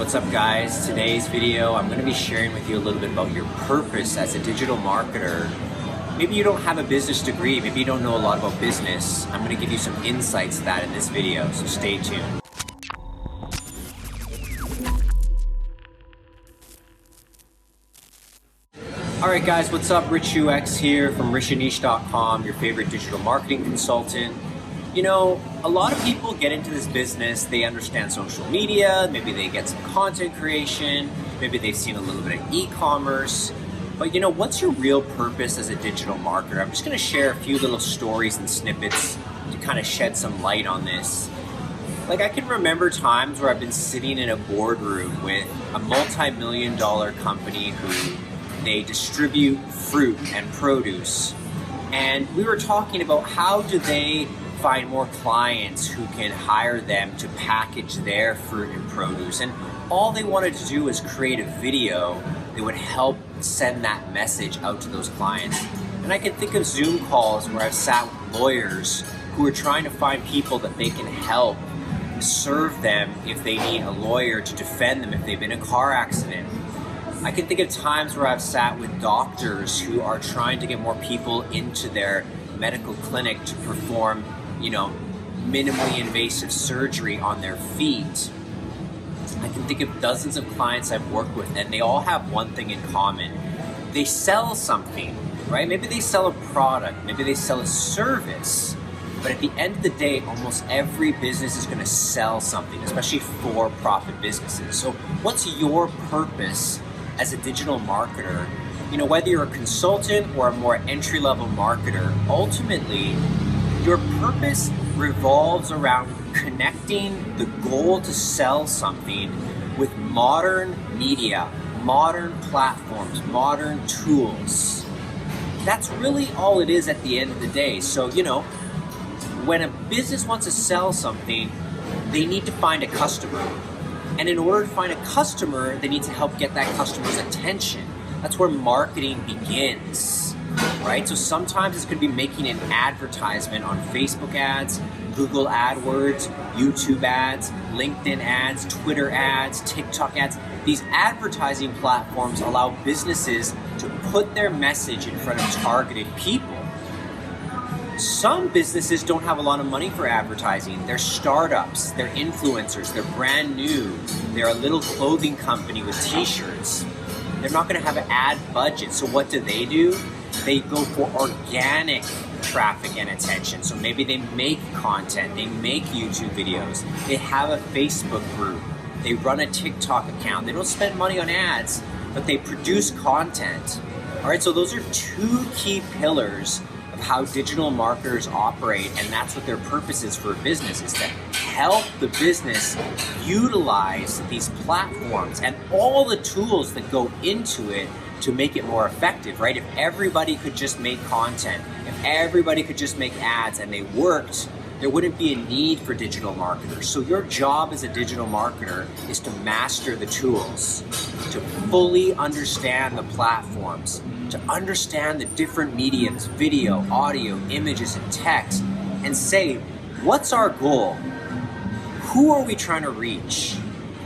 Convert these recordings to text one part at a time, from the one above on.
What's up guys? Today's video I'm going to be sharing with you a little bit about your purpose as a digital marketer. Maybe you don't have a business degree, maybe you don't know a lot about business. I'm going to give you some insights to that in this video, so stay tuned. Alright guys, what's up? Rich UX here from richaniche.com, your favorite digital marketing consultant. You know, a lot of people get into this business, they understand social media, maybe they get some content creation, maybe they've seen a little bit of e-commerce. But you know, what's your real purpose as a digital marketer? I'm just going to share a few little stories and snippets to kind of shed some light on this. Like, I can remember times where I've been sitting in a boardroom with a multi-million-dollar company who they distribute fruit and produce. And we were talking about how do they find more clients who can hire them to package their fruit and produce. And all they wanted to do was create a video that would help send that message out to those clients. And I can think of Zoom calls where I've sat with lawyers who are trying to find people that they can help serve them if they need a lawyer to defend them if they've been in a car accident. I can think of times where I've sat with doctors who are trying to get more people into their medical clinic to perform, you know, minimally invasive surgery on their feet. I can think of dozens of clients I've worked with, and they all have one thing in common. They sell something, right? Maybe they sell a product, maybe they sell a service, but at the end of the day, almost every business is going to sell something, especially for-profit businesses. So what's your purpose as a digital marketer? You know, whether you're a consultant or a more entry-level marketer, ultimately, your purpose revolves around connecting the goal to sell something with modern media, modern platforms, modern tools. That's really all it is at the end of the day. So, you know, when a business wants to sell something, they need to find a customer. And in order to find a customer, they need to help get that customer's attention. That's where marketing begins, right? So sometimes it's going to be making an advertisement on Facebook ads, Google AdWords, YouTube ads, LinkedIn ads, Twitter ads, TikTok ads. These advertising platforms allow businesses to put their message in front of targeted people. Some businesses don't have a lot of money for advertising. They're startups, they're influencers, they're brand new. They're a little clothing company with t-shirts. They're not going to have an ad budget. So what do? They go for organic traffic and attention. So maybe they make content, they make YouTube videos, they have a Facebook group, they run a TikTok account. They don't spend money on ads, but they produce content. All right, so those are two key pillars of how digital marketers operate, and that's what their purpose is for a business, is to help the business utilize these platforms and all the tools that go into it to make it more effective, right? If everybody could just make content, if everybody could just make ads and they worked, there wouldn't be a need for digital marketers. So your job as a digital marketer is to master the tools, to fully understand the platforms, to understand the different mediums, video, audio, images, and text, and say, what's our goal? Who are we trying to reach?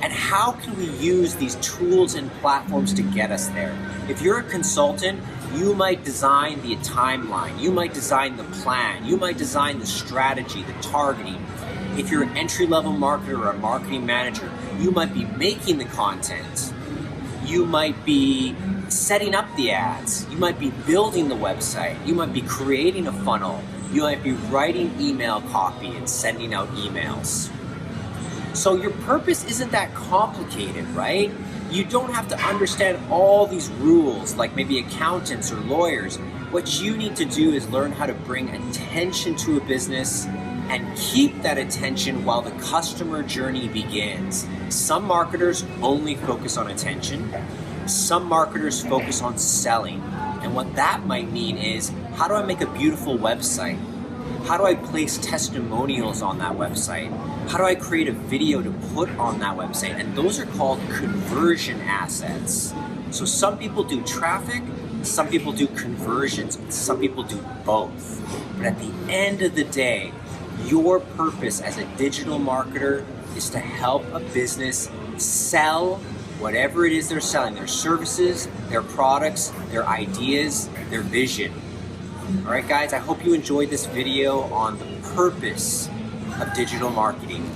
And how can we use these tools and platforms to get us there? If you're a consultant, you might design the timeline, you might design the plan, you might design the strategy, the targeting. If you're an entry-level marketer or a marketing manager, you might be making the content. You might be setting up the ads. You might be building the website. You might be creating a funnel. You might be writing email copy and sending out emails. So your purpose isn't that complicated, right? You don't have to understand all these rules like maybe accountants or lawyers. What you need to do is learn how to bring attention to a business and keep that attention while the customer journey begins. Some marketers only focus on attention. Some marketers focus on selling. And what that might mean is, how do I make a beautiful website? How do I place testimonials on that website? How do I create a video to put on that website? And those are called conversion assets. So some people do traffic, some people do conversions, some people do both. But at the end of the day, your purpose as a digital marketer is to help a business sell whatever it is they're selling, their services, their products, their ideas, their vision. All right, guys, I hope you enjoyed this video on the purpose of digital marketing.